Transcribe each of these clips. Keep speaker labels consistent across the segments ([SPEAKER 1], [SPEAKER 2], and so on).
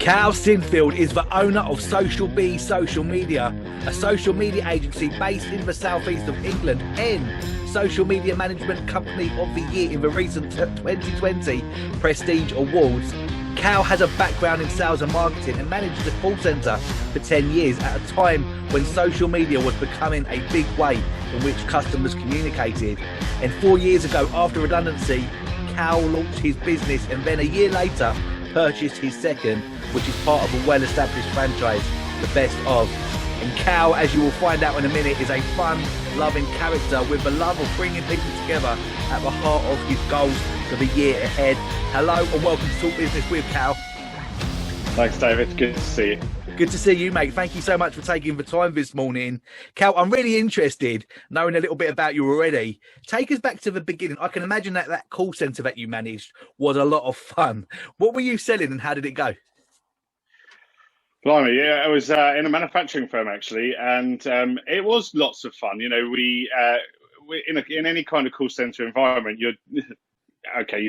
[SPEAKER 1] Cale Sinfield is the owner of Social Bee Social Media, a social media agency based in the southeast of England, and Social Media Management Company of the Year in the recent 2020 Prestige Awards. Cale has a background in sales and marketing and managed a call centre for 10 years at a time when social media was becoming a big way in which customers communicated. And 4 years ago, after redundancy, Cale launched his business and then a year later purchased his second, which is part of a well-established franchise, The Best Of. And Cale, as you will find out in a minute, is a fun, loving character with the love of bringing people together at the heart of his goals for the year ahead. Hello and welcome to Talk Business with Cale.
[SPEAKER 2] Thanks, David. Good to see you.
[SPEAKER 1] Good to see you, mate. Thank you so much for taking the time this morning. Cale, I'm really interested, knowing a little bit about you already. Take us back to the beginning. I can imagine that call centre that you managed was a lot of fun. What were you selling and how did it go?
[SPEAKER 2] Blimey, yeah, I was in a manufacturing firm actually, and it was lots of fun. You know, we in any kind of call center environment, you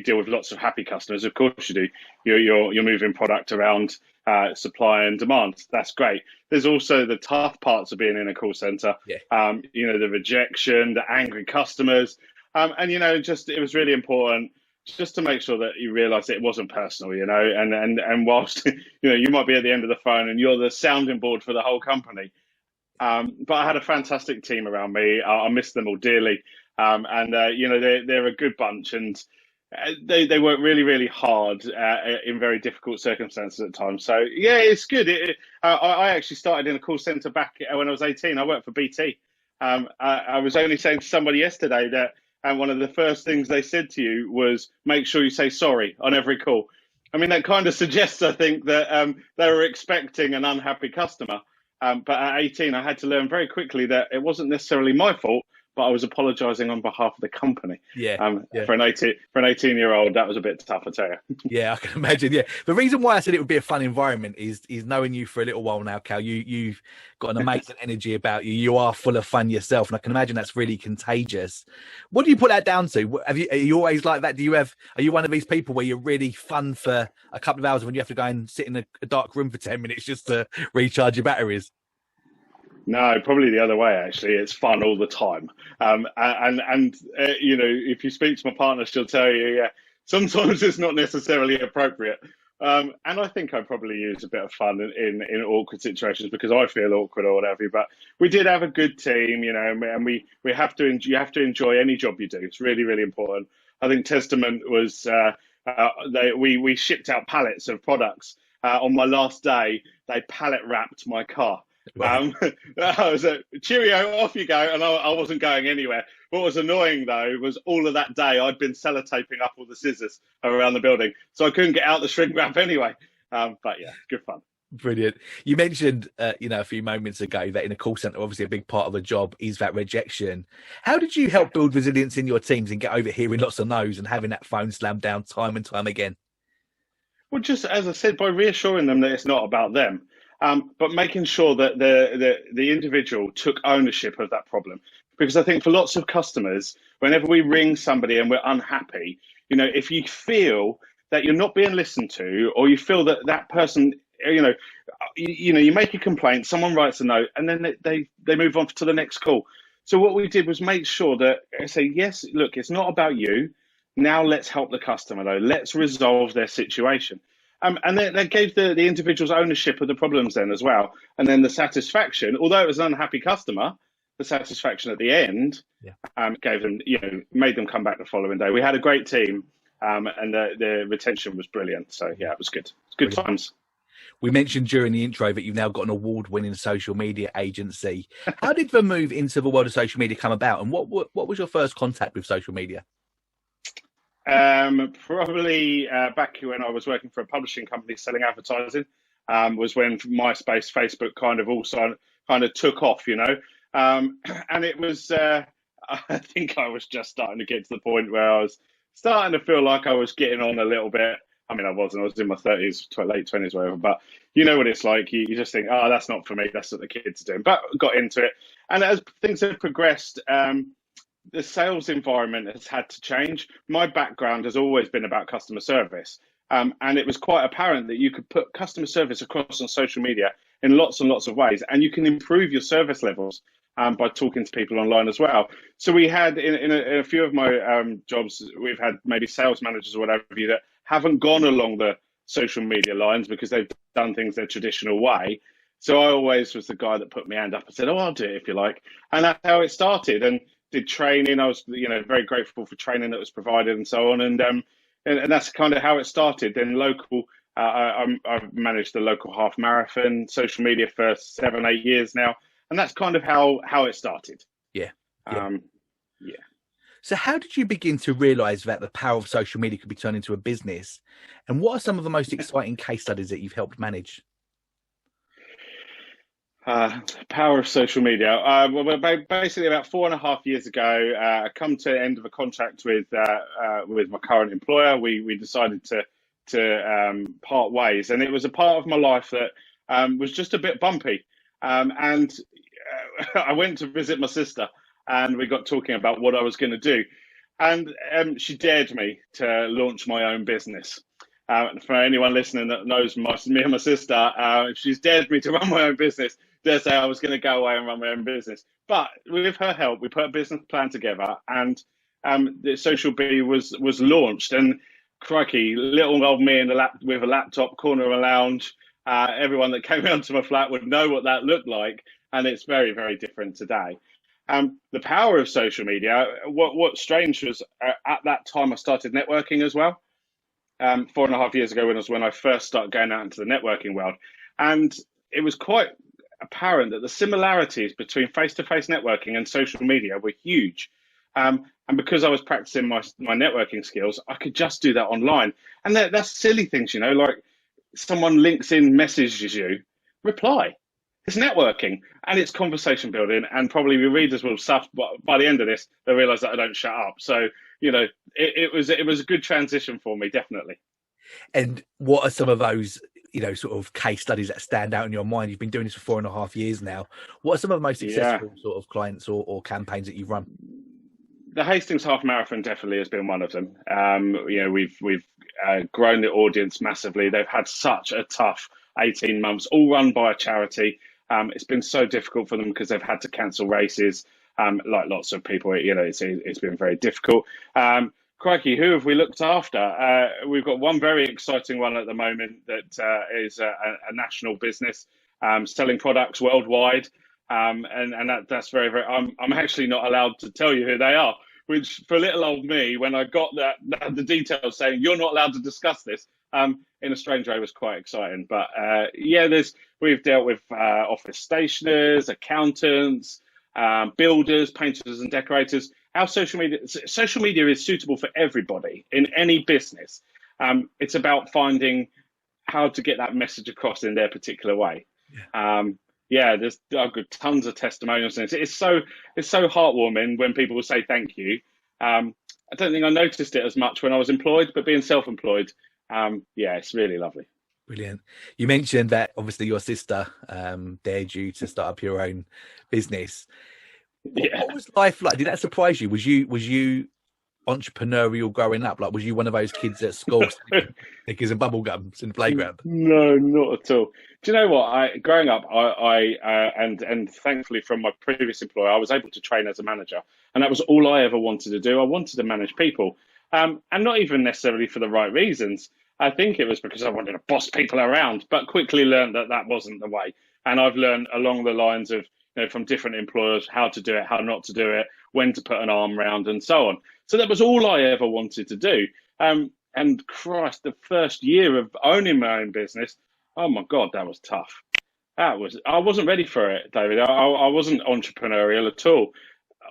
[SPEAKER 2] deal with lots of happy customers. Of course, you do. You're moving product around, supply and demand. That's great. There's also the tough parts of being in a call center.
[SPEAKER 1] Yeah.
[SPEAKER 2] The rejection, the angry customers, and it was really important just to make sure that you realise it wasn't personal, and whilst, you might be at the end of the phone and you're the sounding board for the whole company. But I had a fantastic team around me. I miss them all dearly. They're a good bunch and they work really, really hard in very difficult circumstances at times. So, yeah, it's good. I actually started in a call centre back when I was 18. I worked for BT. I was only saying to somebody yesterday that and one of the first things they said to you was, make sure you say sorry on every call. I mean, that kind of suggests, I think, that they were expecting an unhappy customer. But at 18, I had to learn very quickly that it wasn't necessarily my fault, but I was apologising on behalf of the company.
[SPEAKER 1] Yeah.
[SPEAKER 2] For an 18-year-old, that was a bit tough, I tell you.
[SPEAKER 1] Yeah, I can imagine. Yeah, the reason why I said it would be a fun environment is knowing you for a little while now, Cale. You've got an amazing energy about you. You are full of fun yourself, and I can imagine that's really contagious. What do you put that down to? Are you always like that? Are you one of these people where you're really fun for a couple of hours when you have to go and sit in a dark room for 10 minutes just to recharge your batteries?
[SPEAKER 2] No, probably the other way, actually. It's fun all the time. If you speak to my partner, she'll tell you, yeah, sometimes it's not necessarily appropriate. And I think I probably use a bit of fun in awkward situations because I feel awkward or whatever. But we did have a good team, and you have to enjoy any job you do. It's really, really important. I think Testament was, we shipped out pallets of products. On my last day, they pallet wrapped my car. I was cheerio, off you go, and I wasn't going anywhere. What was annoying though was all of that day I'd been sellotaping up all the scissors around the building, so I couldn't get out the shrink wrap anyway. But yeah, good fun.
[SPEAKER 1] Brilliant. You mentioned, a few moments ago that in a call center, obviously a big part of the job is that rejection. How did you help build resilience in your teams and get over hearing lots of no's and having that phone slammed down time and time again?
[SPEAKER 2] Well, just as I said, by reassuring them that it's not about them. But making sure that the individual took ownership of that problem. Because I think for lots of customers, whenever we ring somebody and we're unhappy, if you feel that you're not being listened to, or you feel that that person, you make a complaint, someone writes a note, and then they move on to the next call. So what we did was make sure that I say, yes, look, it's not about you. Now let's help the customer, though. Let's resolve their situation. And that gave the individuals ownership of the problems then as well. And then the satisfaction, although it was an unhappy customer, the satisfaction at the end gave them, made them come back the following day. We had a great team and the retention was brilliant. So, yeah, it was good. It's good times.
[SPEAKER 1] We mentioned during the intro that you've now got an award-winning social media agency. How did the move into the world of social media come about? And what was your first contact with social media?
[SPEAKER 2] Probably back when I was working for a publishing company selling advertising, was when MySpace, Facebook kind of took off, and it was, I think I was just starting to get to the point where I was starting to feel like I was getting on a little bit. I mean, I was in my 30s, late 20s, whatever, but you know what it's like. You just think, oh, that's not for me. That's what the kids are doing. But got into it. And as things have progressed, the sales environment has had to change. My background has always been about customer service. And it was quite apparent that you could put customer service across on social media in lots and lots of ways, and you can improve your service levels by talking to people online as well. So we had in a few of my jobs, we've had maybe sales managers or whatever that haven't gone along the social media lines because they've done things their traditional way. So I always was the guy that put my hand up and said, "Oh, I'll do it if you like," and that's how it started. And did training. I was, very grateful for training that was provided and so on. And that's kind of how it started. Then local, I've managed the local half marathon, social media for 7, 8 years now, and that's kind of how it started.
[SPEAKER 1] Yeah.
[SPEAKER 2] Yeah.
[SPEAKER 1] So how did you begin to realize that the power of social media could be turned into a business? And what are some of the most exciting case studies that you've helped manage?
[SPEAKER 2] Power of social media. Well, basically about 4.5 years ago, I come to the end of a contract with my current employer. We decided to part ways, and it was a part of my life that was just a bit bumpy. And I went to visit my sister, and we got talking about what I was going to do, and she dared me to launch my own business. For anyone listening that knows me and my sister, she's dared me to run my own business. Dare say I was going to go away and run my own business. But with her help, we put a business plan together, and the Social Bee was launched. And crikey, little old me with a laptop, corner of a lounge. Everyone that came around to my flat would know what that looked like, and it's very, very different today. The power of social media. What's strange was at that time I started networking as well. 4.5 years ago when I first started going out into the networking world, and it was quite apparent that the similarities between face-to-face networking and social media were huge. And because I was practicing my networking skills, I could just do that online. And that's silly things, like someone LinkedIn messages you, reply. It's networking and it's conversation building, and probably your readers will suffer. But by the end of this, they'll realise that I don't shut up. So it was a good transition for me, definitely.
[SPEAKER 1] And what are some of those, sort of case studies that stand out in your mind? You've been doing this for 4.5 years now. What are some of the most successful sort of clients or campaigns that you've run?
[SPEAKER 2] The Hastings Half Marathon definitely has been one of them. We've grown the audience massively. They've had such a tough 18 months, all run by a charity. It's been so difficult for them because they've had to cancel races. Like lots of people, it's been very difficult. Crikey, who have we looked after? We've got one very exciting one at the moment that is a national business selling products worldwide. And that's very, very. I'm actually not allowed to tell you who they are, which for little old me, when I got the details saying you're not allowed to discuss this, in a strange way was quite exciting. But we've dealt with office stationers, accountants, builders, painters, and decorators. Our social media is suitable for everybody in any business. It's about finding how to get that message across in their particular way. I've got tons of testimonials, and it's so heartwarming when people will say thank you. I don't think I noticed it as much when I was employed, but being self-employed, it's really lovely.
[SPEAKER 1] Brilliant. You mentioned that obviously your sister dared you to start up your own business. What was life like? Did that surprise you? Was you entrepreneurial growing up? Like, was you one of those kids at school knickers and bubble gums in the playground?
[SPEAKER 2] No, not at all. Do you know what? Growing up, and thankfully from my previous employer, I was able to train as a manager, and that was all I ever wanted to do. I wanted to manage people, and not even necessarily for the right reasons. I think it was because I wanted to boss people around, but quickly learned that wasn't the way. And I've learned along the lines of, from different employers, how to do it, how not to do it, when to put an arm round, and so on. So that was all I ever wanted to do. And Christ, the first year of owning my own business, oh my God, that was tough. I wasn't ready for it, David. I wasn't entrepreneurial at all.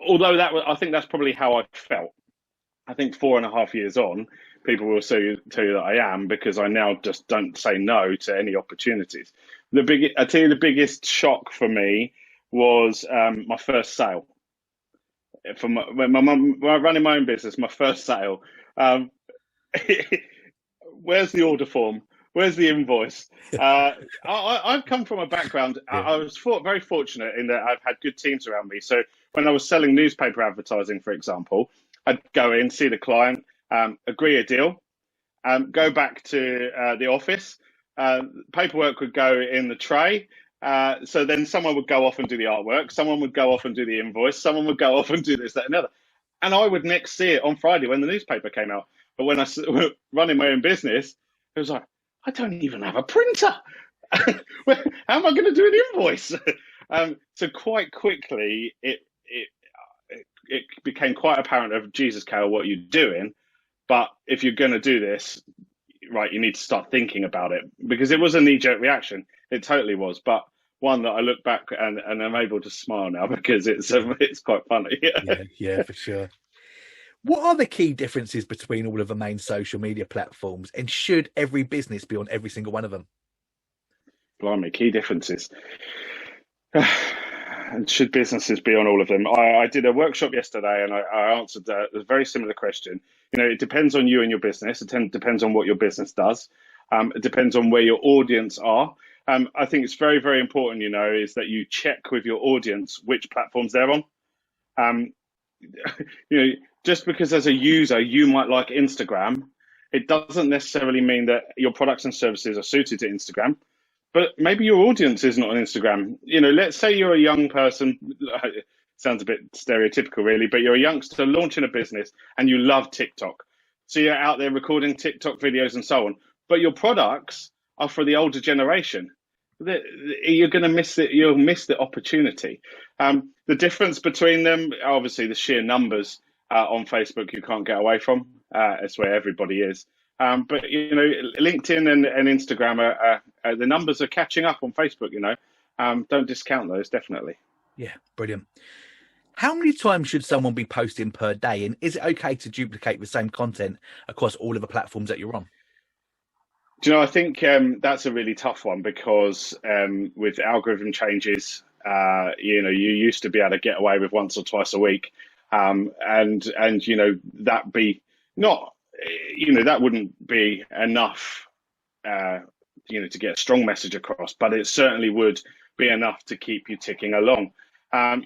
[SPEAKER 2] Although I think that's probably how I felt. I think 4.5 years on, people will tell you that I am, because I now just don't say no to any opportunities. I tell you, the biggest shock for me was my first sale. When I'm running my own business, my first sale. Where's the order form? Where's the invoice? I've come from a background. I was very fortunate in that I've had good teams around me. So when I was selling newspaper advertising, for example, I'd go in, see the client, agree a deal, Go back to the office. Paperwork would go in the tray. So then someone would go off and do the artwork. Someone would go off and do the invoice. Someone would go off and do this, that, and the other. And I would next see it on Friday when the newspaper came out. But when I was running my own business, it was like, I don't even have a printer. How am I going to do an invoice? So quite quickly, it became quite apparent of, Jesus, Cale, what you're doing. But if you're going to do this, right, you need to start thinking about it, because it was a knee-jerk reaction. It totally was, but one that I look back and I'm able to smile now because it's quite funny.
[SPEAKER 1] Yeah, for sure. What are the key differences between all of the main social media platforms, and should every business be on every single one of them?
[SPEAKER 2] Blimey, key differences. And should businesses be on all of them? I did a workshop yesterday and I answered a very similar question. It depends on you and your business. It depends on what your business does. It depends on where your audience are. I think it's very, very important, is that you check with your audience which platforms they're on. Just because as a user you might like Instagram, it doesn't necessarily mean that your products and services are suited to Instagram. But maybe your audience isn't on Instagram. Let's say you're a young person. It sounds a bit stereotypical, really, but you're a youngster launching a business and you love TikTok. So you're out there recording TikTok videos and so on. But your products are for the older generation. You're going to miss it. You'll miss the opportunity. The difference between them, obviously, the sheer numbers on Facebook you can't get away from. It's where everybody is. But LinkedIn and Instagram the numbers are catching up on Facebook. Don't discount those, definitely.
[SPEAKER 1] Yeah, brilliant. How many times should someone be posting per day, and is it okay to duplicate the same content across all of the platforms that you're on?
[SPEAKER 2] Do I think that's a really tough one, because with algorithm changes, you used to be able to get away with once or twice a week, and that be not. That wouldn't be enough, to get a strong message across, but it certainly would be enough to keep you ticking along.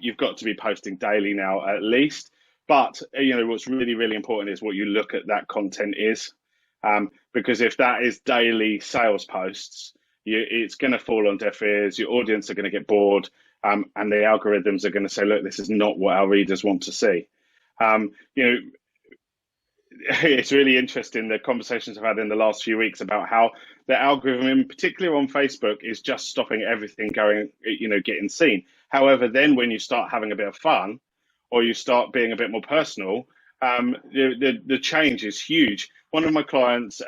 [SPEAKER 2] You've got to be posting daily now, at least. But, what's really, really important is what you look at that content is. Because if that is daily sales posts, it's going to fall on deaf ears. Your audience are going to get bored, and the algorithms are going to say, look, this is not what our readers want to see. It's really interesting, the conversations I've had in the last few weeks about how the algorithm, in particular on Facebook, is just stopping everything going, getting seen. However, then when you start having a bit of fun, or you start being a bit more personal, the change is huge. One of my clients,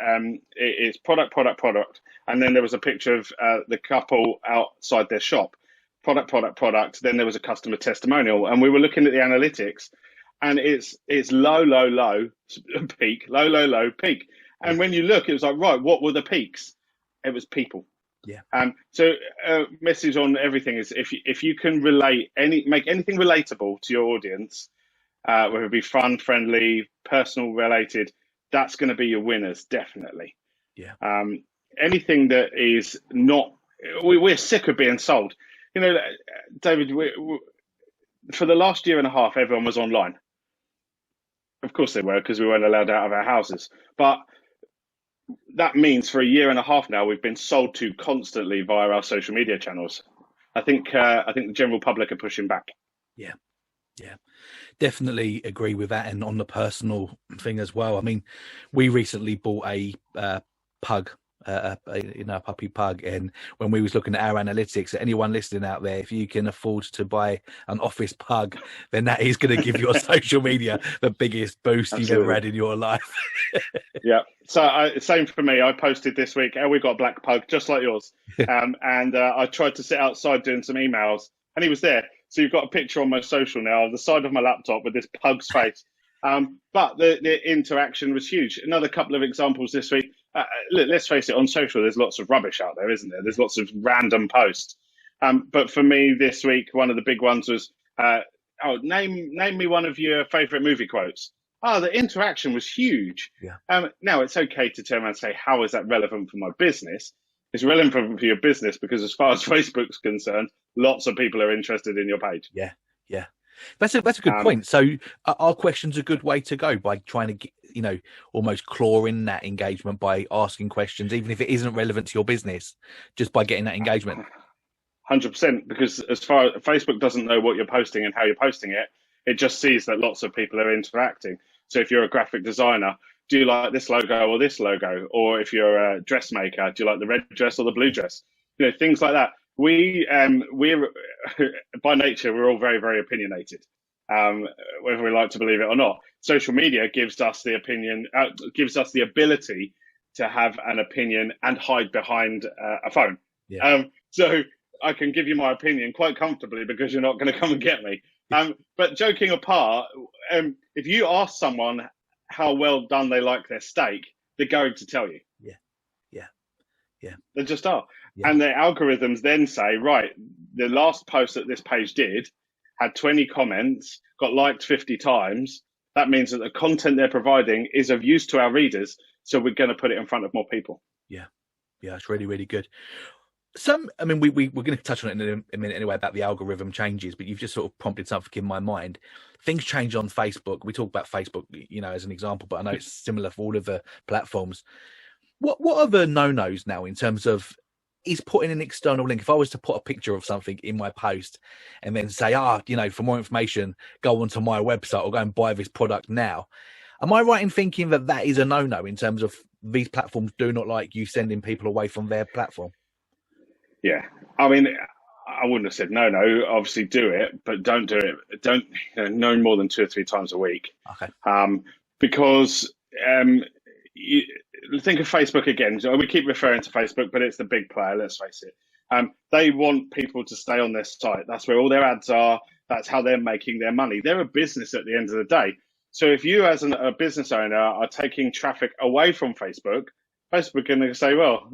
[SPEAKER 2] it's product, and then there was a picture of the couple outside their shop. Product. Then there was a customer testimonial, and we were looking at the analytics. And it's low, peak, low, peak. And when you look, it was like, right, what were the peaks? It was people.
[SPEAKER 1] Yeah.
[SPEAKER 2] So message on everything is, if you can make anything relatable to your audience, whether it be fun, friendly, personal related, that's going to be your winners, definitely.
[SPEAKER 1] Yeah.
[SPEAKER 2] Anything that is not, we're sick of being sold. David, for the last year and a half, everyone was online. Of course they were, because we weren't allowed out of our houses. But that means for a year and a half now, we've been sold to constantly via our social media channels. I think the general public are pushing back.
[SPEAKER 1] Yeah, definitely agree with that. And on the personal thing as well, I mean, we recently bought a pug. A puppy pug, and when we was looking at our analytics, anyone listening out there, if you can afford to buy an office pug, then that is going to give your social media the biggest boost Absolutely. You've ever had in your life.
[SPEAKER 2] Yeah, so same for me. I posted this week, we got a black pug just like yours, and I tried to sit outside doing some emails, and he was there. So you've got a picture on my social now of the side of my laptop with this pug's face. But the interaction was huge. Another couple of examples this week. Look, let's face it, on social, there's lots of rubbish out there, isn't there? There's lots of random posts. But for me this week, one of the big ones was, name me one of your favorite movie quotes. The interaction was huge.
[SPEAKER 1] Yeah.
[SPEAKER 2] Now it's okay to turn around and say, how is that relevant for my business? It's relevant for your business because as far as Facebook's concerned, lots of people are interested in your page.
[SPEAKER 1] Yeah. That's a good point. So are questions a good way to go by trying to get, almost claw in that engagement by asking questions, even if it isn't relevant to your business, just by getting that engagement?
[SPEAKER 2] 100%, because as far as Facebook doesn't know what you're posting and how you're posting it, it just sees that lots of people are interacting. So if you're a graphic designer, do you like this logo or this logo? Or if you're a dressmaker, do you like the red dress or the blue dress? Things like that. We're by nature, we're all very, very opinionated, whether we like to believe it or not. Social media gives us the opinion, gives us the ability to have an opinion and hide behind a phone.
[SPEAKER 1] Yeah.
[SPEAKER 2] So I can give you my opinion quite comfortably because you're not going to come and get me. But joking apart, if you ask someone how well done they like their steak, they're going to tell you.
[SPEAKER 1] Yeah.
[SPEAKER 2] They just are.
[SPEAKER 1] Yeah.
[SPEAKER 2] And the algorithms then say, right, the last post that this page did had 20 comments, got liked 50 times. That means that the content they're providing is of use to our readers. So we're going to put it in front of more people.
[SPEAKER 1] Yeah. It's really, really good. We're going to touch on it in a minute anyway about the algorithm changes, but you've just sort of prompted something in my mind. Things change on Facebook. We talk about Facebook, as an example, but I know it's similar for all of the platforms. What are the no-nos now in terms of is putting an external link? If I was to put a picture of something in my post and then say, for more information, go onto my website or go and buy this product now. Am I right in thinking that is a no-no in terms of these platforms do not like you sending people away from their platform?
[SPEAKER 2] Yeah. I mean, I wouldn't have said no. Obviously do it, but don't do it. Don't no more than 2 or 3 times a week.
[SPEAKER 1] Okay.
[SPEAKER 2] Because you think of Facebook again. We keep referring to Facebook, but it's the big player. Let's face it. They want people to stay on their site. That's where all their ads are. That's how they're making their money. They're a business at the end of the day. So if you, as a business owner, are taking traffic away from Facebook, Facebook are going to say, well,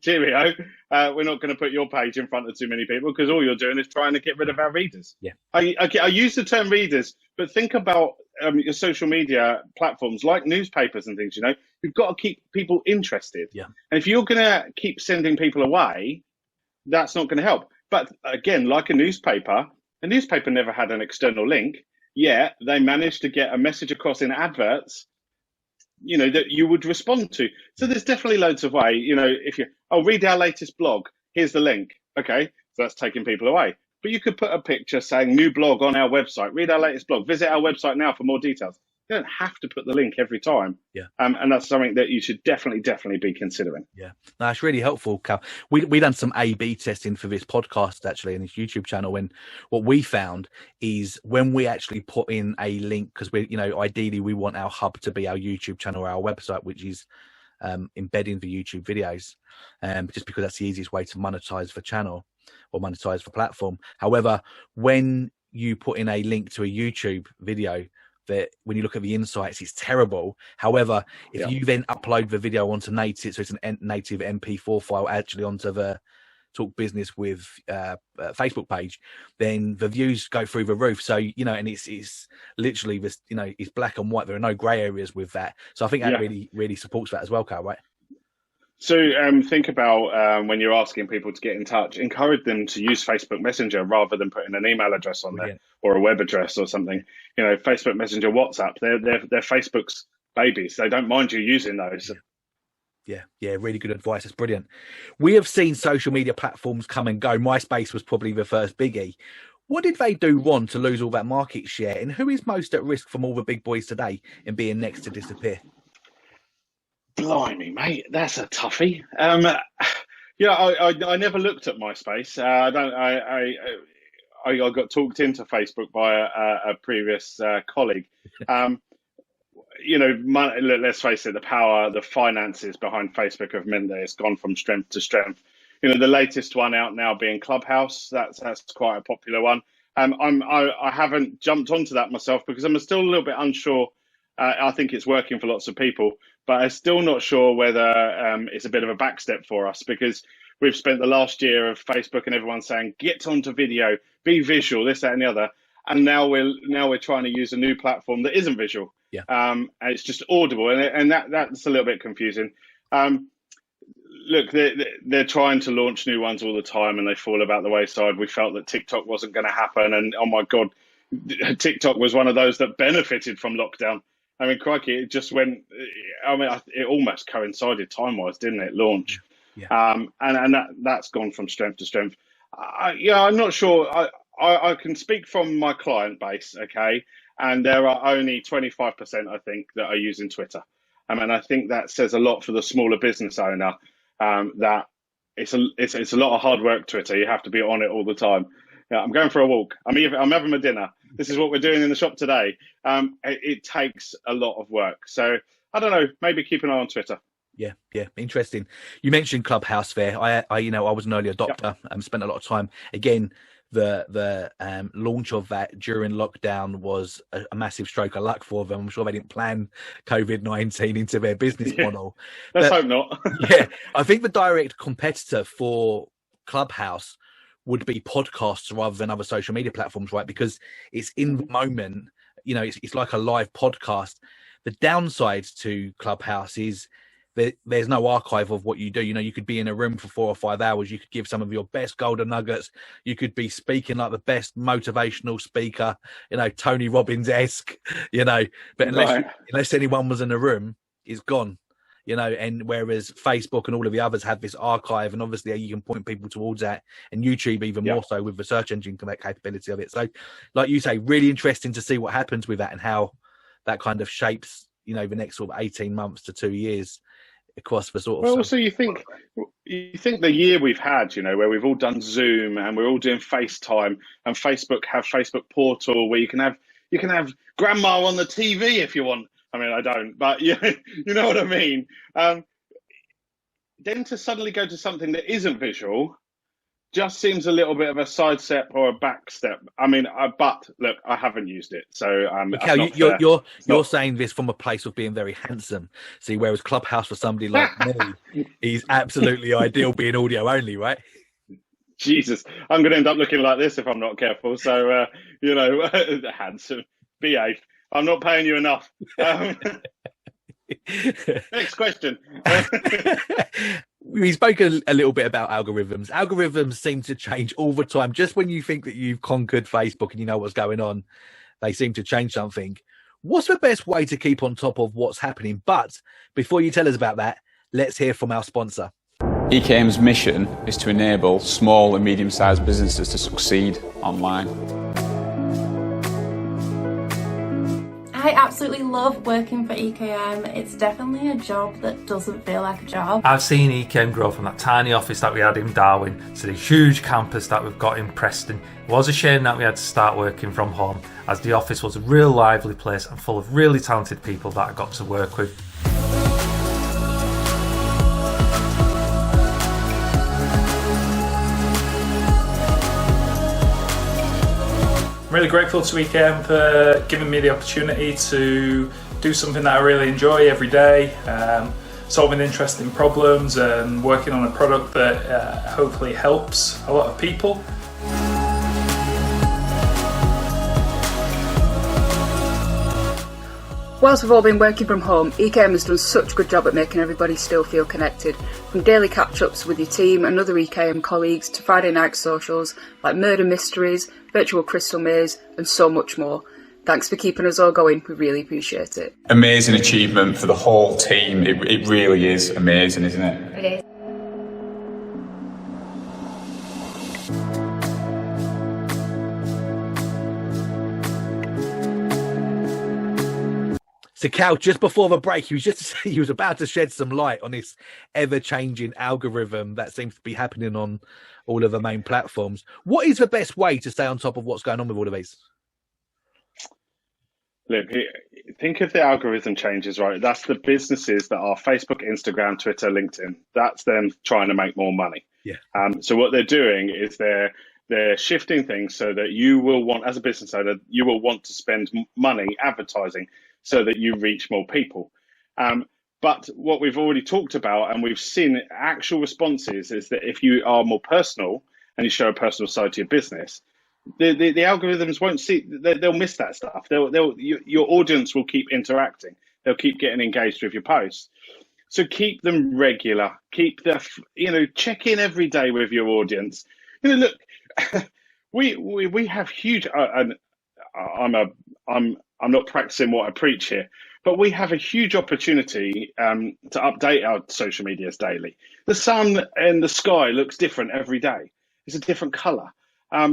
[SPEAKER 2] cheerio, we're not going to put your page in front of too many people because all you're doing is trying to get rid of our readers.
[SPEAKER 1] Yeah.
[SPEAKER 2] I use the term readers, but think about your social media platforms like newspapers and things, you've got to keep people interested.
[SPEAKER 1] Yeah.
[SPEAKER 2] And if you're going to keep sending people away, that's not going to help. But again, like a newspaper never had an external link, yet they managed to get a message across in adverts that you would respond to. So there's definitely loads of way, if read our latest blog, here's the link. Okay, so that's taking people away. But you could put a picture saying new blog on our website, read our latest blog, visit our website now for more details. You don't have to put the link every time.
[SPEAKER 1] Yeah.
[SPEAKER 2] And that's something that you should definitely be considering.
[SPEAKER 1] Yeah. No, that's really helpful, Cal. We done some A/B testing for this podcast actually in this YouTube channel, and what we found is when we actually put in a link, because we, ideally we want our hub to be our YouTube channel or our website, which is embedding the YouTube videos, just because that's the easiest way to monetize the channel or monetize the platform. However, when you put in a link to a YouTube video, that when you look at the insights, it's terrible. However, if you then upload the video onto native, so it's a native MP4 file actually onto the Talk Business with Facebook page, then the views go through the roof. So, and it's literally this, it's black and white. There are no grey areas with that. So I think that really, really supports that as well, Carl, right?
[SPEAKER 2] So think about when you're asking people to get in touch, encourage them to use Facebook Messenger rather than putting an email address on there or a web address or something. Facebook Messenger, WhatsApp, they're Facebook's babies. They don't mind you using those.
[SPEAKER 1] Yeah, really good advice. That's brilliant. We have seen social media platforms come and go. MySpace was probably the first biggie. What did they do wrong to lose all that market share? And who is most at risk from all the big boys today in being next to disappear?
[SPEAKER 2] Blimey, mate, that's a toughie. I never looked at MySpace. I got talked into Facebook by a previous colleague. Let's face it, the finances behind Facebook have meant that it's gone from strength to strength. The latest one out now being Clubhouse. That's quite a popular one. I haven't jumped onto that myself because I'm still a little bit unsure. I think it's working for lots of people, but I'm still not sure whether it's a bit of a backstep for us because we've spent the last year of Facebook and everyone saying, get onto video, be visual, this, that, and the other. And now we're trying to use a new platform that isn't visual.
[SPEAKER 1] Yeah.
[SPEAKER 2] And it's just audible. And that's a little bit confusing. Look, they're trying to launch new ones all the time and they fall about the wayside. We felt that TikTok wasn't going to happen. And oh my God, TikTok was one of those that benefited from lockdown. I mean, crikey, it just went. I mean, it almost coincided time-wise, didn't it? Launch,
[SPEAKER 1] Yeah.
[SPEAKER 2] and that's gone from strength to strength. I'm not sure. I can speak from my client base, okay, and there are only 25%, I think, that are using Twitter. I mean, I think that says a lot for the smaller business owner. That it's a lot of hard work. Twitter, you have to be on it all the time. Yeah, I'm going for a walk. I'm having my dinner. This is what we're doing in the shop today. It takes a lot of work. So I don't know. Maybe keep an eye on Twitter.
[SPEAKER 1] Yeah, interesting. You mentioned Clubhouse there. I was an early adopter and spent a lot of time. Again, the launch of that during lockdown was a massive stroke of luck for them. I'm sure they didn't plan COVID-19 into their business model.
[SPEAKER 2] Let's hope not.
[SPEAKER 1] Yeah, I think the direct competitor for Clubhouse would be podcasts rather than other social media platforms, right? Because it's in the moment, it's like a live podcast. The downside to Clubhouse is there's no archive of what you do. You could be in a room for 4 or 5 hours. You could give some of your best golden nuggets. You could be speaking like the best motivational speaker, Tony Robbins-esque, but unless anyone was in the room, it's gone. And whereas Facebook and all of the others have this archive, and obviously you can point people towards that, and YouTube even more so with the search engine capability of it. So, like you say, really interesting to see what happens with that and how that kind of shapes, the next sort of 18 months to 2 years across the sort of.
[SPEAKER 2] Well, also you think the year we've had, where we've all done Zoom and we're all doing FaceTime, and Facebook have Facebook Portal where you can have grandma on the TV if you want. I mean, I don't, but you know what I mean. Then to suddenly go to something that isn't visual just seems a little bit of a side step or a back step. I mean, but look, I haven't used it, so
[SPEAKER 1] Cale, you're saying this from a place of being very handsome. See, whereas Clubhouse for somebody like me is absolutely ideal being audio only, right?
[SPEAKER 2] Jesus, I'm going to end up looking like this if I'm not careful. So handsome, behave. I'm not paying you enough. Next question.
[SPEAKER 1] We spoke a little bit about algorithms. Algorithms seem to change all the time. Just when you think that you've conquered Facebook and you know what's going on, they seem to change something. What's the best way to keep on top of what's happening? But before you tell us about that, let's hear from our sponsor.
[SPEAKER 3] EKM's mission is to enable small and medium-sized businesses to succeed online.
[SPEAKER 4] I absolutely love working for EKM. It's definitely a job that doesn't feel like a job.
[SPEAKER 5] I've seen EKM grow from that tiny office that we had in Darwin to the huge campus that we've got in Preston. It was a shame that we had to start working from home, as the office was a real lively place and full of really talented people that I got to work with.
[SPEAKER 6] I'm really grateful to EKM for giving me the opportunity to do something that I really enjoy every day, solving interesting problems and working on a product that hopefully helps a lot of people.
[SPEAKER 7] Whilst we've all been working from home, EKM has done such a good job at making everybody still feel connected. From daily catch-ups with your team and other EKM colleagues to Friday night socials like Murder Mysteries, Virtual Crystal Maze and so much more. Thanks for keeping us all going, we really appreciate it.
[SPEAKER 3] Amazing achievement for the whole team. It really is amazing, isn't it?
[SPEAKER 4] It is.
[SPEAKER 1] So, Cale, just before the break, he was about to shed some light on this ever-changing algorithm that seems to be happening on all of the main platforms. What is the best way to stay on top of what's going on with all of these?
[SPEAKER 2] Look, think of the algorithm changes, right? That's the businesses that are Facebook, Instagram, Twitter, LinkedIn. That's them trying to make more money.
[SPEAKER 1] Yeah.
[SPEAKER 2] So what they're doing is they're shifting things so that you will want, as a business owner, you will want to spend money advertising so that you reach more people. But what we've already talked about and we've seen actual responses is that if you are more personal and you show a personal side to your business, the algorithms won't see, they'll miss that stuff. Your audience will keep interacting. They'll keep getting engaged with your posts. So keep them regular. Keep check in every day with your audience. Look, we have huge, I'm not practicing what I preach here, but we have a huge opportunity to update our social medias daily. The sun in the sky looks different every day. It's a different colour.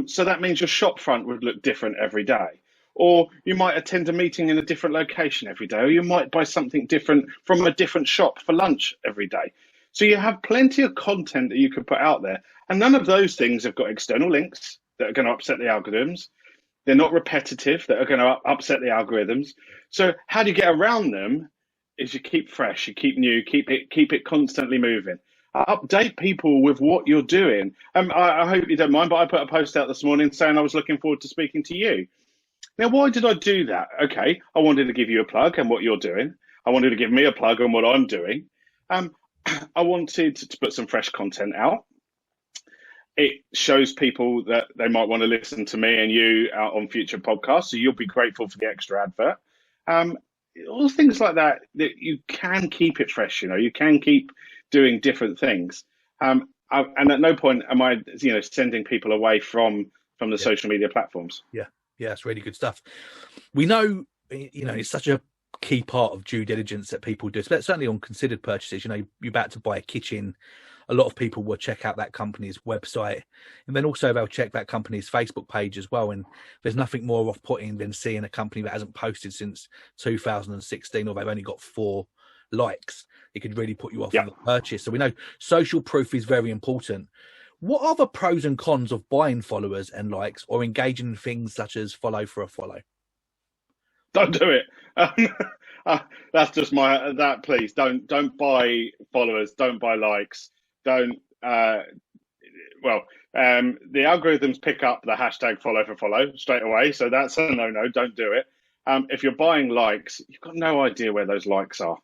[SPEAKER 2] So that means your shop front would look different every day. Or you might attend a meeting in a different location every day, or you might buy something different from a different shop for lunch every day. So you have plenty of content that you can put out there. And none of those things have got external links that are going to upset the algorithms. They're not repetitive that are going to upset the algorithms. So how do you get around them is you keep fresh, you keep new, keep it constantly moving. Update people with what you're doing. I hope you don't mind, but I put a post out this morning saying I was looking forward to speaking to you. Now, why did I do that? Okay, I wanted to give you a plug on what you're doing. I wanted to give me a plug on what I'm doing. I wanted to put some fresh content out. It shows people that they might want to listen to me and you out on future podcasts, so you'll be grateful for the extra advert. All things like that you can keep it fresh. You can keep doing different things. And at no point am I, sending people away from the social media platforms.
[SPEAKER 1] Yeah, it's really good stuff. We know, it's such a key part of due diligence that people do, certainly on considered purchases. You're about to buy a kitchen. A lot of people will check out that company's website, and then also they'll check that company's Facebook page as well. And there's nothing more off-putting than seeing a company that hasn't posted since 2016, or they've only got 4 likes. It could really put you off on the purchase. So we know social proof is very important. What are the pros and cons of buying followers and likes, or engaging in things such as follow for a follow?
[SPEAKER 2] Don't do it. That's just please don't buy followers, don't buy likes, don't. The algorithms pick up the hashtag follow for follow straight away, so that's a no. Don't do it. If you're buying likes, you've got no idea where those likes are.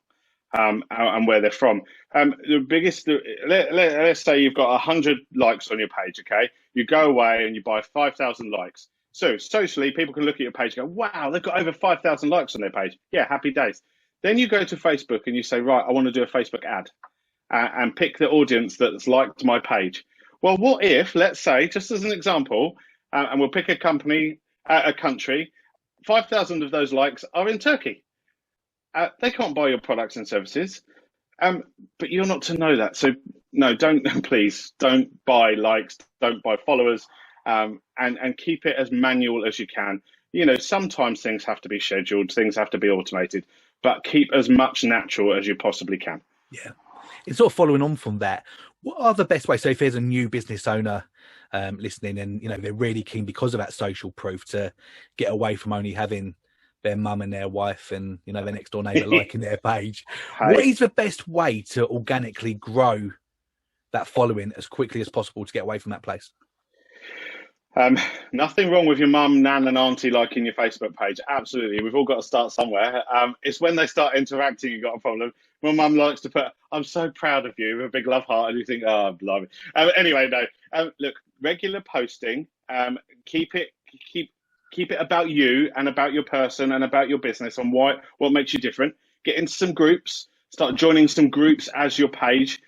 [SPEAKER 2] And where they're from. Let's say you've got 100 likes on your page, okay? You go away and you buy 5,000 likes. So socially, people can look at your page and go, wow, they've got over 5,000 likes on their page. Yeah, happy days. Then you go to Facebook and you say, right, I want to do a Facebook ad and pick the audience that's liked my page. Well, what if, let's say, just as an example, and we'll pick a country, 5,000 of those likes are in Turkey. They can't buy your products and services, but you're not to know that. So no, please don't buy likes, don't buy followers, and keep it as manual as you can. Sometimes things have to be scheduled, things have to be automated, but keep as much natural as you possibly can.
[SPEAKER 1] Yeah. It's sort of following on from that. What are the best ways? So if there's a new business owner listening and, they're really keen because of that social proof to get away from only having their mum and their wife and their next door neighbour liking their page. What is the best way to organically grow that following as quickly as possible to get away from that place?
[SPEAKER 2] Nothing wrong with your mum, nan and auntie liking your Facebook page. Absolutely. We've all got to start somewhere. It's when they start interacting you've got a problem. My mum likes to put, I'm so proud of you, with a big love heart, and you think, oh, blimey. Anyway, no. Look, regular posting, keep it about you and about your person and about your business and what makes you different. Get into some groups, start joining some groups as your page,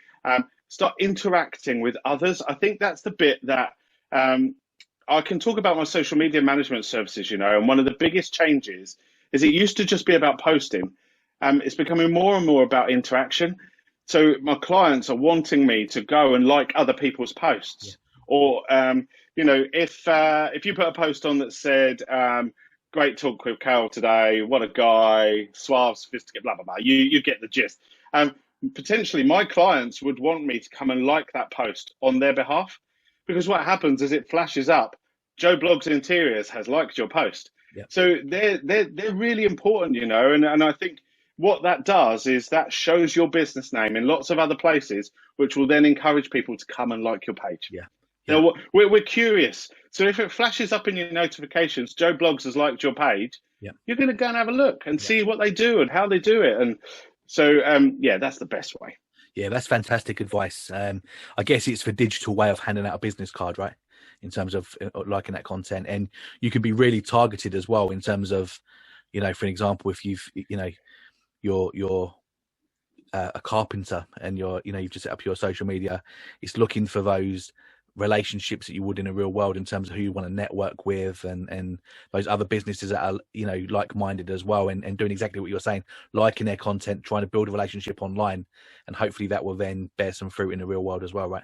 [SPEAKER 2] start interacting with others. I think that's the bit that I can talk about my social media management services, and one of the biggest changes is it used to just be about posting. It's becoming more and more about interaction. So my clients are wanting me to go and like other people's posts. Or, if you put a post on that said, great talk with Cale today, what a guy, suave, sophisticated, blah, blah, blah, you get the gist. Potentially my clients would want me to come and like that post on their behalf, because what happens is it flashes up, Joe Blogs Interiors has liked your post. Yep. So they're really important, and I think what that does is that shows your business name in lots of other places, which will then encourage people to come and like your page.
[SPEAKER 1] Yeah.
[SPEAKER 2] Now, we're curious. So if it flashes up in your notifications, Joe Blogs has liked your page, you're going to go and have a look and see what they do and how they do it. And so, that's the best way.
[SPEAKER 1] Yeah, that's fantastic advice. I guess it's the digital way of handing out a business card, right? In terms of liking that content. And you can be really targeted as well in terms of, for example, if you're a carpenter and you've just set up your social media, it's looking for those relationships that you would in a real world, in terms of who you want to network with, and those other businesses that are, you know, like-minded as well, and doing exactly what you're saying, liking their content, trying to build a relationship online, and hopefully that will then bear some fruit in the real world as well, right?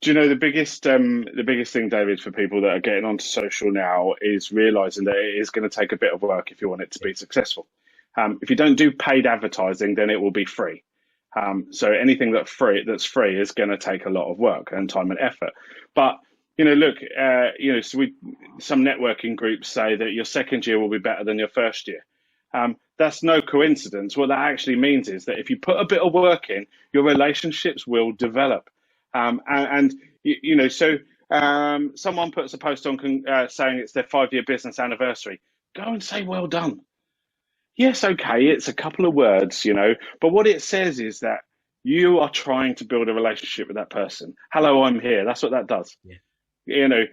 [SPEAKER 2] Do you know the biggest thing, David, for people that are getting onto social now is realizing that it is going to take a bit of work if you want it to be successful. If you don't do paid advertising, then it will be free. So anything that's free is going to take a lot of work and time and effort. But you know, look, some networking groups say that your second year will be better than your first year. That's no coincidence. What that actually means is that if you put a bit of work in, your relationships will develop. Someone puts a post on saying it's their 5-year business anniversary. Go and say well done. Yes, okay, it's a couple of words, you know, but what it says is that you are trying to build a relationship with that person. Hello, I'm here. That's what that does.
[SPEAKER 1] Yeah.
[SPEAKER 2] You know,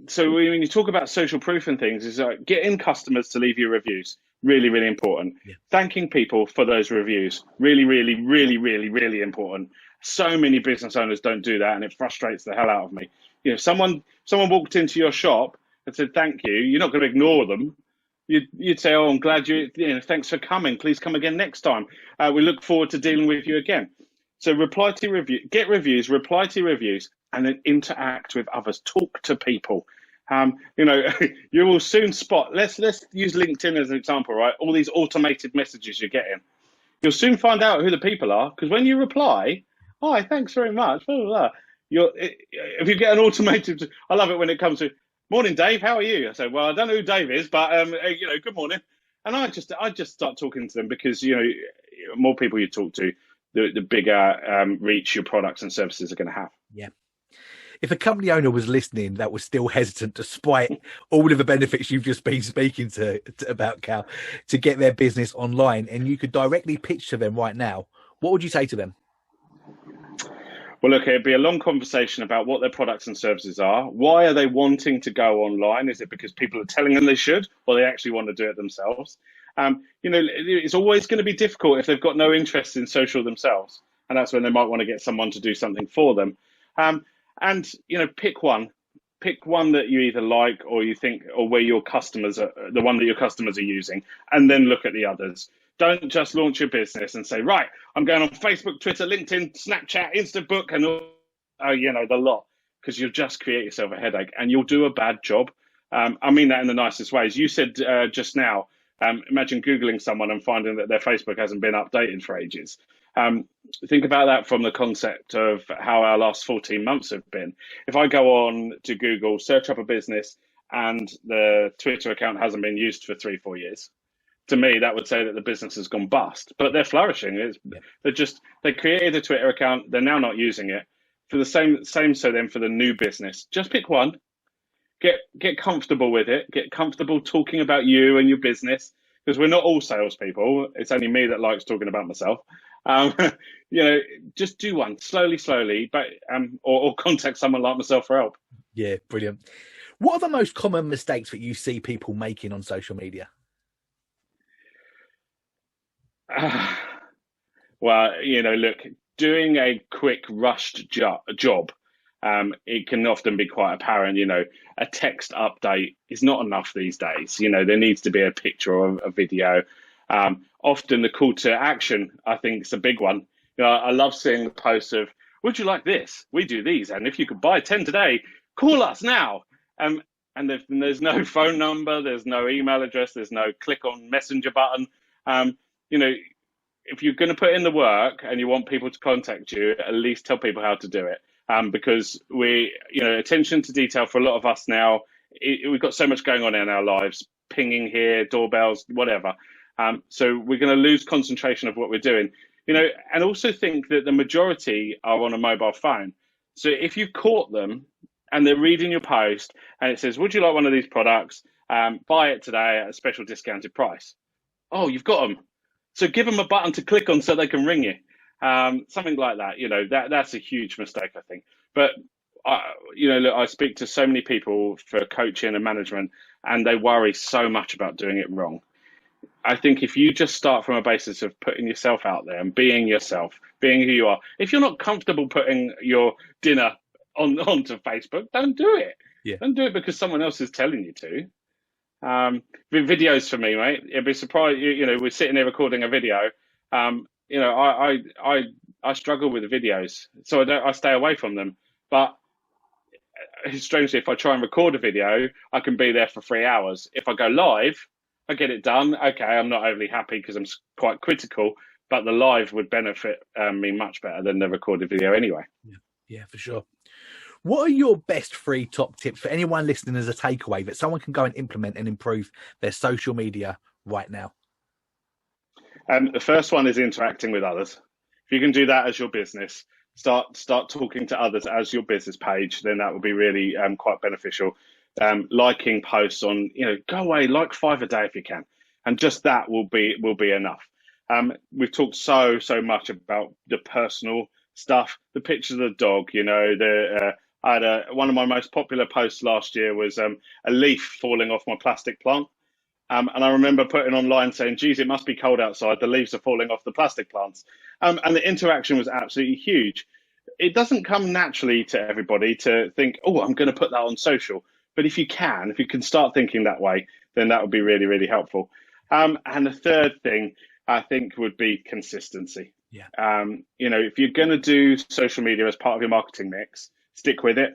[SPEAKER 2] so when you talk about social proof and things, is getting customers to leave you reviews. Really, really important.
[SPEAKER 1] Yeah.
[SPEAKER 2] Thanking people for those reviews. Really, really, really, really, really important. So many business owners don't do that, and it frustrates the hell out of me. You know, someone walked into your shop and said thank you. You're not going to ignore them. You'd say, "Oh, I'm glad thanks for coming. Please come again next time. We look forward to dealing with you again." So reply to get reviews, reply to reviews, and then interact with others. Talk to people. You will soon spot. Let's use LinkedIn as an example, right? All these automated messages you're getting. You'll soon find out who the people are, because when you reply, "Hi, thanks very much," blah, blah, blah, if you get an automated, I love it when it comes to, "Morning, Dave. How are you?" I say, "Well, I don't know who Dave is, but good morning." And I just start talking to them, because more people you talk to, the bigger reach your products and services are going to have.
[SPEAKER 1] Yeah. If a company owner was listening that was still hesitant, despite all of the benefits you've just been speaking to about, Cale, to get their business online, and you could directly pitch to them right now, what would you say to them?
[SPEAKER 2] Well, look, it'd be a long conversation about what their products and services are. Why are they wanting to go online? Is it because people are telling them they should, or they actually want to do it themselves? It's always going to be difficult if they've got no interest in social themselves, and that's when they might want to get someone to do something for them. And pick one that you either like, or you think, or where your customers are, the one that your customers are using, and then look at the others. Don't just launch your business and say, right, I'm going on Facebook, Twitter, LinkedIn, Snapchat, Instabook, and the lot, because you'll just create yourself a headache, and you'll do a bad job. I mean that in the nicest ways. You said just now, imagine Googling someone and finding that their Facebook hasn't been updated for ages. Think about that from the concept of how our last 14 months have been. If I go on to Google, search up a business, and the Twitter account hasn't been used for 3-4 years, to me, that would say that the business has gone bust. But they're flourishing. They created a Twitter account. They're now not using it. For the same. So then for the new business, just pick one. Get comfortable with it. Get comfortable talking about you and your business, because we're not all salespeople. It's only me that likes talking about myself. Just do one slowly, but or contact someone like myself for help.
[SPEAKER 1] Yeah, brilliant. What are the most common mistakes that you see people making on social media?
[SPEAKER 2] Well, look, doing a quick rushed job, it can often be quite apparent. A text update is not enough these days. There needs to be a picture or a video. Often the call to action, I think, is a big one. I love seeing the posts of, "Would you like this? We do these, and if you could buy 10 today, call us now." And there's no phone number, there's no email address, there's no click on messenger button. If you're going to put in the work and you want people to contact you, at least tell people how to do it. Because attention to detail for a lot of us now, we've got so much going on in our lives, pinging here, doorbells, whatever. So we're going to lose concentration of what we're doing, and also think that the majority are on a mobile phone. So if you caught them and they're reading your post and it says, "Would you like one of these products? Buy it today at a special discounted price." Oh, you've got them. So give them a button to click on so they can ring you. Something like that. That's a huge mistake, I think. But look, I speak to so many people for coaching and management, and they worry so much about doing it wrong. I think if you just start from a basis of putting yourself out there and being yourself, being who you are, if you're not comfortable putting your dinner onto Facebook, don't do it.
[SPEAKER 1] Yeah.
[SPEAKER 2] Don't do it because someone else is telling you to. Videos for me, mate. You'd be surprised. We're sitting there recording a video. I struggle with the videos, so I stay away from them. But strangely, if I try and record a video, I can be there for 3 hours. If I go live, I get it done. Okay, I'm not overly happy because I'm quite critical, but the live would benefit me much better than the recorded video anyway.
[SPEAKER 1] Yeah, for sure. What are your best 3 top tips for anyone listening as a takeaway that someone can go and implement and improve their social media right now?
[SPEAKER 2] The first one is interacting with others. If you can do that as your business, start talking to others as your business page, then that will be really quite beneficial. Liking posts on, go away, like 5 a day if you can, and just that will be enough. We've talked so much about the personal stuff, the pictures of the dog. I had one of my most popular posts last year was a leaf falling off my plastic plant. And I remember putting online saying, geez, it must be cold outside. The leaves are falling off the plastic plants. And the interaction was absolutely huge. It doesn't come naturally to everybody to think, oh, I'm going to put that on social. But if you can start thinking that way, then that would be really, really helpful. And the third thing I think would be consistency.
[SPEAKER 1] Yeah.
[SPEAKER 2] If you're going to do social media as part of your marketing mix, stick with it.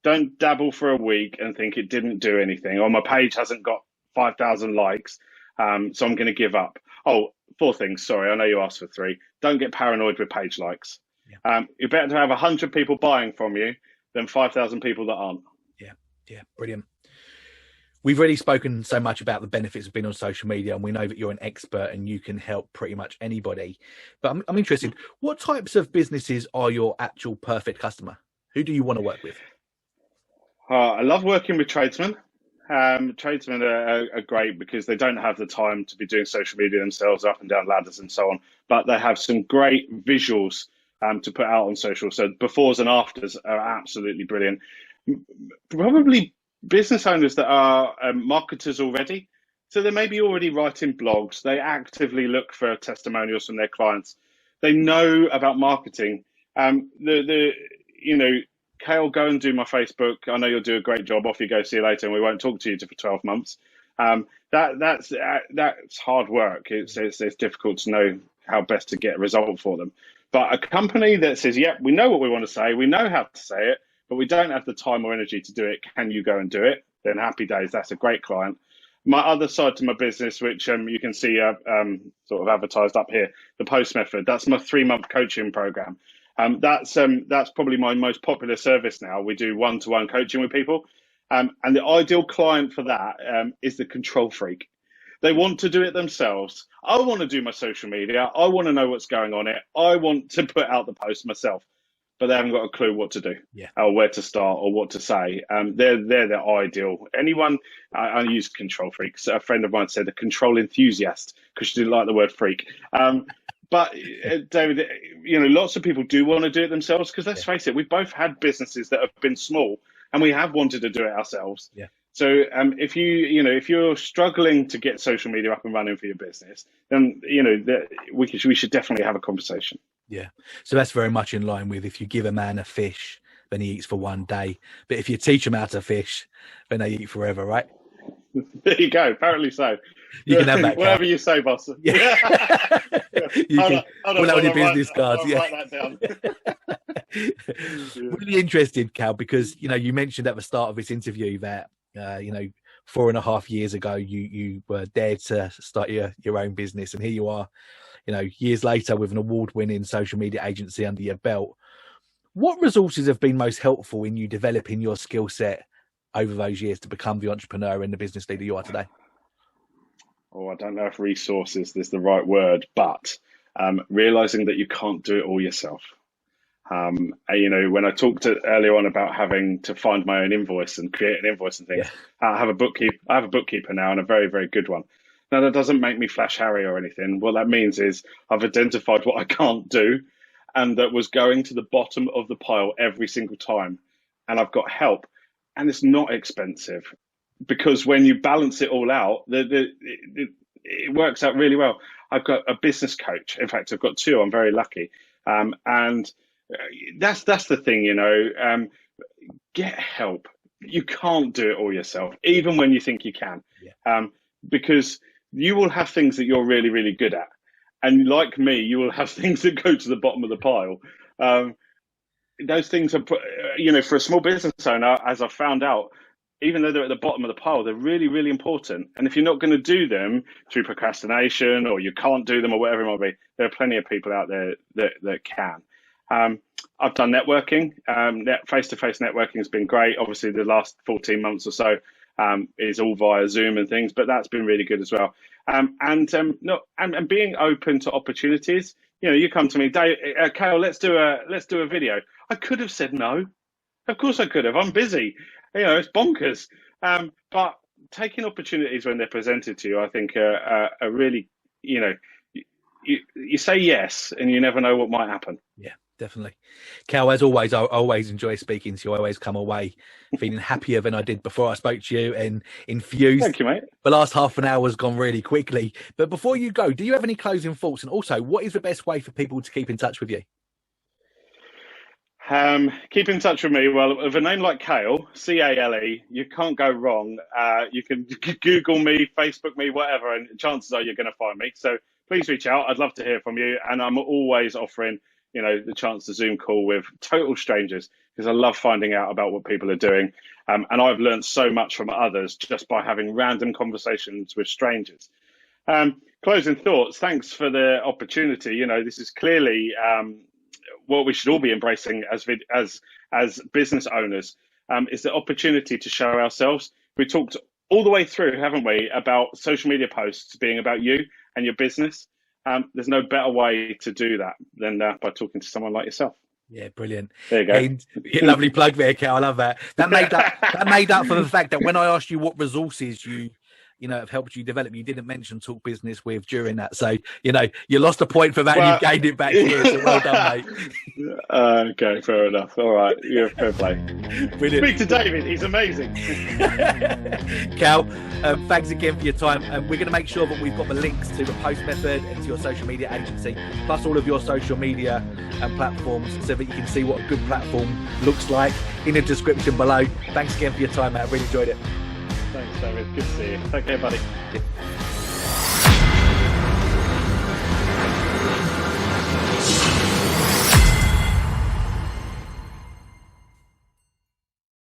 [SPEAKER 2] Don't dabble for a week and think it didn't do anything, or my page hasn't got 5,000 likes, so I'm going to give up. Oh, 4 things. Sorry, I know you asked for 3. Don't get paranoid with page likes. Yeah. You're better to have 100 people buying from you than 5,000 people that aren't.
[SPEAKER 1] Yeah, brilliant. We've already spoken so much about the benefits of being on social media, and we know that you're an expert and you can help pretty much anybody. But I'm interested, what types of businesses are your actual perfect customer? Who do you want to work with?
[SPEAKER 2] I love working with tradesmen. Tradesmen are great because they don't have the time to be doing social media themselves, up and down ladders and so on, but they have some great visuals to put out on social. So befores and afters are absolutely brilliant. Probably business owners that are marketers already. So they may be already writing blogs. They actively look for testimonials from their clients. They know about marketing. Cale, go and do my Facebook. I know you'll do a great job. Off you go. See you later. And we won't talk to you for 12 months. That's hard work. It's difficult to know how best to get a result for them. But a company that says, yeah, we know what we want to say. We know how to say it, but we don't have the time or energy to do it. Can you go and do it? Then happy days. That's a great client. My other side to my business, which you can see sort of advertised up here, the Post Method. That's my 3-month coaching program. That's probably my most popular service now. We do one-to-one coaching with people. And the ideal client for that is the control freak. They want to do it themselves. I want to do my social media. I want to know what's going on it. I want to put out the post myself, but they haven't got a clue what to do, or where to start, or what to say. They're the ideal. Anyone, I use control freaks. A friend of mine said a control enthusiast because she didn't like the word freak. But David, lots of people do want to do it themselves because let's face it, we've both had businesses that have been small and we have wanted to do it ourselves. Yeah. So if you're struggling to get social media up and running for your business, then we should definitely have a conversation.
[SPEAKER 1] Yeah. So that's very much in line with, if you give a man a fish, then he eats for 1 day. But if you teach him how to fish, then they eat forever, right?
[SPEAKER 2] There you go. Apparently so.
[SPEAKER 1] You can have that.
[SPEAKER 2] Whatever you say, boss. Yeah.
[SPEAKER 1] You can pull out your business cards.
[SPEAKER 2] I'll write that
[SPEAKER 1] down. Really interested, Cale, because you mentioned at the start of this interview that 4.5 years ago you were dared to start your own business, and here you are, years later with an award-winning social media agency under your belt. What resources have been most helpful in you developing your skill set over those years to become the entrepreneur and the business leader you are today?
[SPEAKER 2] Oh, I don't know if resources is the right word, but realizing that you can't do it all yourself. When I talked earlier on about having to find my own invoice and create an invoice and things, I have a bookkeeper now, and a very, very good one. Now, that doesn't make me Flash Harry or anything. What that means is I've identified what I can't do, and that was going to the bottom of the pile every single time. And I've got help, and it's not expensive, because when you balance it all out, it works out really well. I've got a business coach. In fact, I've got two. I'm very lucky. And that's the thing, get help. You can't do it all yourself, even when you think you can, because you will have things that you're really, really good at. And like me, you will have things that go to the bottom of the pile. Those things are, for a small business owner, as I've found out, even though they're at the bottom of the pile, they're really, really important. And if you're not going to do them through procrastination, or you can't do them, or whatever it might be, there are plenty of people out there that can. I've done networking. Face-to-face networking has been great. Obviously, the last 14 months or so is all via Zoom and things, but that's been really good as well. And being open to opportunities. You come to me, Dave, Cale, let's do a video. I could have said no. Of course I could have. I'm busy. It's bonkers. But taking opportunities when they're presented to you, I think are really, you say yes, and you never know what might happen.
[SPEAKER 1] Yeah, definitely. Cale, as always, I always enjoy speaking to you. I always come away feeling happier than I did before I spoke to you, and infused.
[SPEAKER 2] Thank you, mate.
[SPEAKER 1] The last half an hour has gone really quickly. But before you go, do you have any closing thoughts? And also, what is the best way for people to keep in touch with you?
[SPEAKER 2] Keep in touch with me. Well, with a name like Cale, C-A-L-E, you can't go wrong. You can Google me, Facebook me, whatever, and chances are you're going to find me. So please reach out. I'd love to hear from you. And I'm always offering, the chance to Zoom call with total strangers, because I love finding out about what people are doing. And I've learned so much from others just by having random conversations with strangers. Closing thoughts. Thanks for the opportunity. This is clearly what we should all be embracing as business owners, is the opportunity to show ourselves. We talked all the way through, haven't we, about social media posts being about you and your business. There's no better way to do that than by talking to someone like yourself.
[SPEAKER 1] Yeah, brilliant.
[SPEAKER 2] There you go.
[SPEAKER 1] And, lovely plug there, Cale. I love that. That made up for the fact that when I asked you what resources you have helped you develop, you didn't mention Talk Business with during that. So, you lost a point for that, and you gained it back here. So well done, mate.
[SPEAKER 2] Okay, fair enough. All right, you're fair play.
[SPEAKER 1] Brilliant.
[SPEAKER 2] Speak to David. He's amazing.
[SPEAKER 1] Cale, thanks again for your time. We're going to make sure that we've got the links to the post method and to your social media agency, plus all of your social media and platforms, so that you can see what a good platform looks like in the description below. Thanks again for your time, mate. I really enjoyed it.
[SPEAKER 2] Thanks, David. Good to see you. Take care, buddy.
[SPEAKER 1] Yeah.